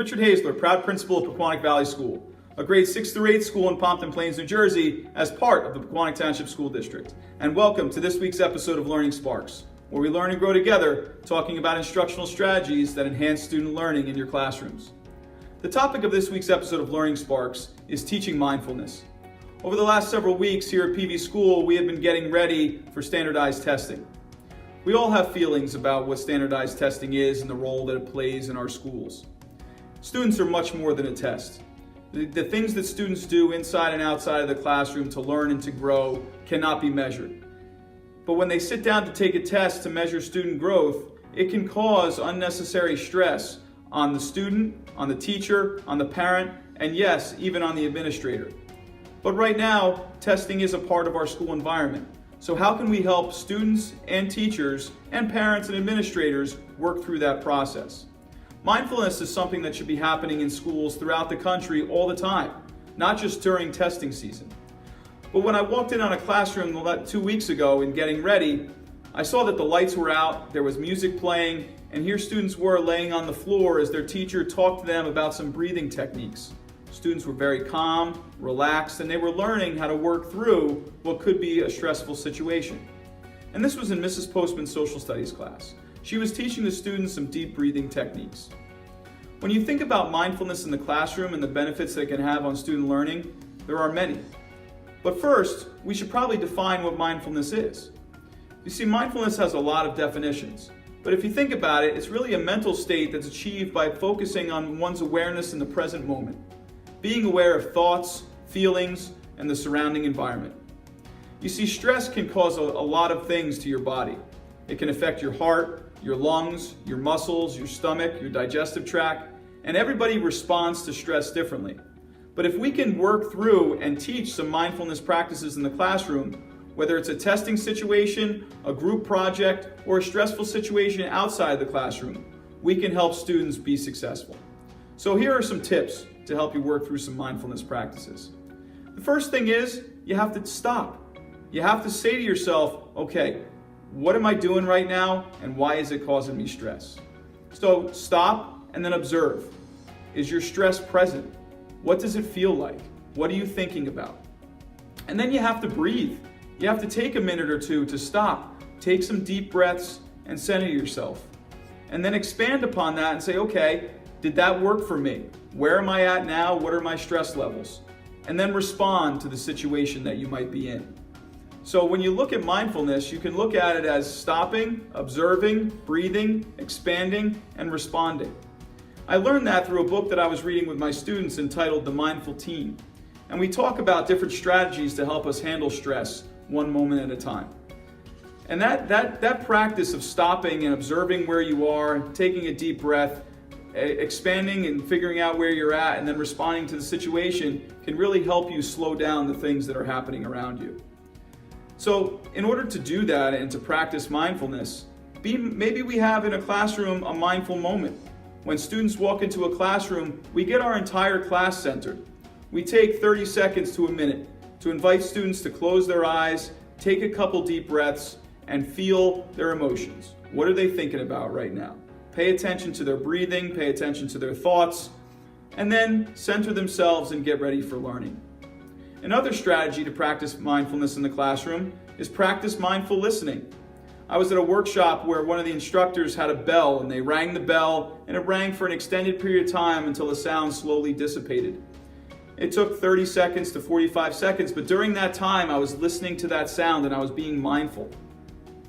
Richard Hayzler, proud principal of Pequannock Valley School, a grade 6 through 8 school in Pompton Plains, New Jersey, as part of the Pequannock Township School District. And welcome to this week's episode of Learning Sparks, where we learn and grow together, talking about instructional strategies that enhance student learning in your classrooms. The topic of this week's episode of Learning Sparks is teaching mindfulness. Over the last several weeks here at PV School, we have been getting ready for standardized testing. We all have feelings about what standardized testing is and the role that it plays in our schools. Students are much more than a test. The things that students do inside and outside of the classroom to learn and to grow cannot be measured. But when they sit down to take a test to measure student growth, it can cause unnecessary stress on the student, on the teacher, on the parent, and yes, even on the administrator. But right now, testing is a part of our school environment. So how can we help students and teachers and parents and administrators work through that process? Mindfulness is something that should be happening in schools throughout the country all the time, not just during testing season. But when I walked in on a classroom about 2 weeks ago in getting ready, I saw that the lights were out, there was music playing, and here students were laying on the floor as their teacher talked to them about some breathing techniques. Students were very calm, relaxed, and they were learning how to work through what could be a stressful situation. And this was in Mrs. Postman's social studies class. She was teaching the students some deep breathing techniques. When you think about mindfulness in the classroom and the benefits that it can have on student learning, there are many. But first, we should probably define what mindfulness is. You see, mindfulness has a lot of definitions. But if you think about it, it's really a mental state that's achieved by focusing on one's awareness in the present moment. Being aware of thoughts, feelings, and the surrounding environment. You see, stress can cause a lot of things to your body. It can affect your heart, your lungs, your muscles, your stomach, your digestive tract, and everybody responds to stress differently. But if we can work through and teach some mindfulness practices in the classroom, whether it's a testing situation, a group project, or a stressful situation outside the classroom, we can help students be successful. So here are some tips to help you work through some mindfulness practices. The first thing is you have to stop. You have to say to yourself, okay, what am I doing right now and why is it causing me stress? So stop and then observe. Is your stress present? What does it feel like? What are you thinking about? And then you have to breathe. You have to take a minute or two to stop, take some deep breaths and center yourself. And then expand upon that and say, okay, did that work for me? Where am I at now? What are my stress levels? And then respond to the situation that you might be in. So when you look at mindfulness, you can look at it as stopping, observing, breathing, expanding, and responding. I learned that through a book that I was reading with my students entitled The Mindful Teen. And we talk about different strategies to help us handle stress one moment at a time. And that practice of stopping and observing where you are, taking a deep breath, expanding and figuring out where you're at, and then responding to the situation can really help you slow down the things that are happening around you. So in order to do that and to practice mindfulness, maybe we have in a classroom a mindful moment. When students walk into a classroom, we get our entire class centered. We take 30 seconds to a minute to invite students to close their eyes, take a couple deep breaths, and feel their emotions. What are they thinking about right now? Pay attention to their breathing, pay attention to their thoughts, and then center themselves and get ready for learning. Another strategy to practice mindfulness in the classroom is practice mindful listening. I was at a workshop where one of the instructors had a bell and they rang the bell and it rang for an extended period of time until the sound slowly dissipated. It took 30 seconds to 45 seconds, but during that time I was listening to that sound and I was being mindful.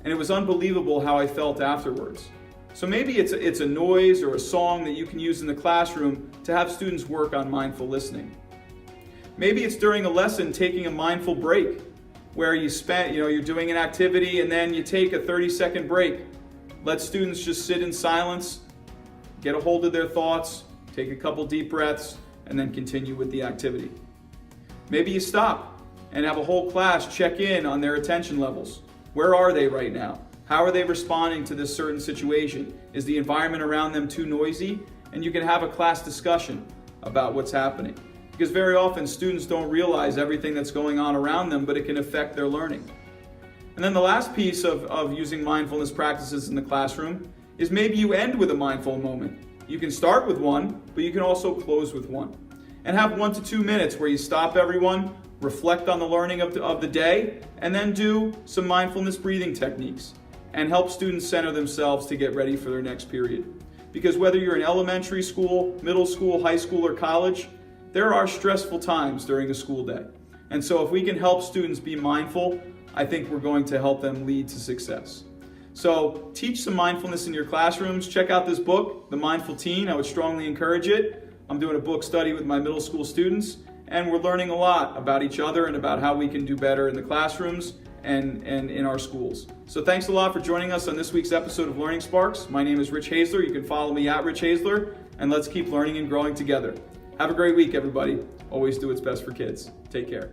And it was unbelievable how I felt afterwards. So maybe it's a noise or a song that you can use in the classroom to have students work on mindful listening. Maybe it's during a lesson taking a mindful break where you're doing an activity and then you take a 30-second break. Let students just sit in silence, get a hold of their thoughts, take a couple deep breaths, and then continue with the activity. Maybe you stop and have a whole class check in on their attention levels. Where are they right now? How are they responding to this certain situation? Is the environment around them too noisy? And you can have a class discussion about what's happening. Because very often students don't realize everything that's going on around them, but it can affect their learning. And then the last piece of using mindfulness practices in the classroom is maybe you end with a mindful moment. You can start with one, but you can also close with one. And have 1 to 2 minutes where you stop everyone, reflect on the learning of the day, and then do some mindfulness breathing techniques and help students center themselves to get ready for their next period. Because whether you're in elementary school, middle school, high school, or college, there are stressful times during a school day. And so if we can help students be mindful, I think we're going to help them lead to success. So teach some mindfulness in your classrooms. Check out this book, The Mindful Teen. I would strongly encourage it. I'm doing a book study with my middle school students, and we're learning a lot about each other and about how we can do better in the classrooms and in our schools. So thanks a lot for joining us on this week's episode of Learning Sparks. My name is Rich Hayzler. You can follow me at Rich Hayzler, and let's keep learning and growing together. Have a great week, everybody. Always do what's best for kids. Take care.